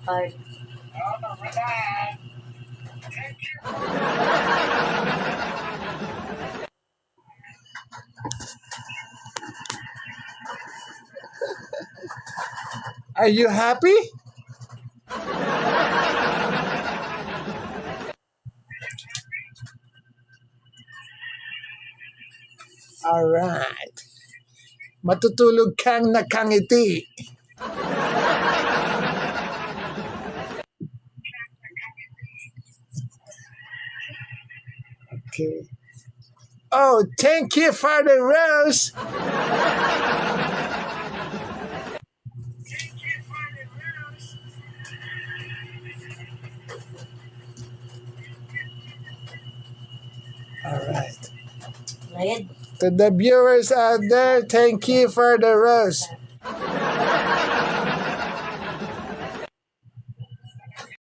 card. Are you happy? Alright. Matutulog kang nakangiti. Okay. Oh, thank you for the rose. Alright. Red. To the viewers out there, thank you for the rose.